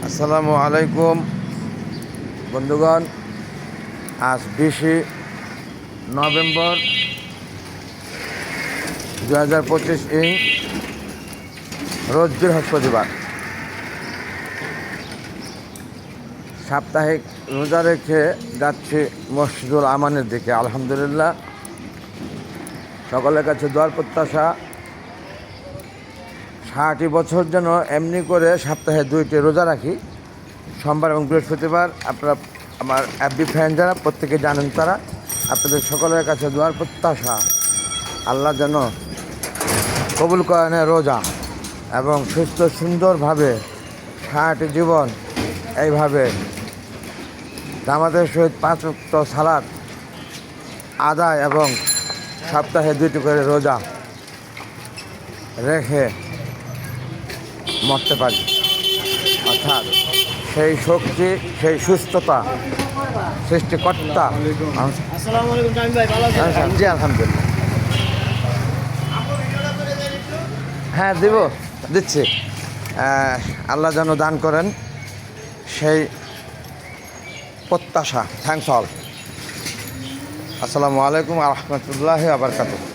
আসসালামু আলাইকুম বন্ধুগণ। আজ 20 নভেম্বর 2025 রোজ বৃহস্পতিবার। সাপ্তাহিক রোজা রেখে যাচ্ছি মসজিদুল আমানের দিকে। আলহামদুলিল্লাহ, সকলের কাছে দোয়ার প্রত্যাশা 60 বছর যেন এমনি করে সপ্তাহে 2টি রোজা রাখি, সোমবার এবং বৃহস্পতিবার। আপনারা আমার এফবি ফ্যান যারা প্রত্যেকে জানেন, তারা আপনাদের সকলের কাছে দোয়ার প্রত্যাশা আল্লাহ যেন কবুল করেন রোজা এবং সুস্থ সুন্দরভাবে 60 জীবন এইভাবে জামাতের সহিত 5 ওয়াক্ত সালাত আদায় এবং সপ্তাহে 2টি করে রোজা রেখে মরতে পারি। অর্থাৎ সেই শক্তি, সেই সুস্থতা সৃষ্টিকর্তা। জি আলহামদুলিল্লাহ, হ্যাঁ দিচ্ছি। আল্লাহ যেন দান করেন সেই প্রত্যাশা। Thanks all. আসসালামু আলাইকুম ওয়া রাহমাতুল্লাহি ওয়া বারাকাতুহু।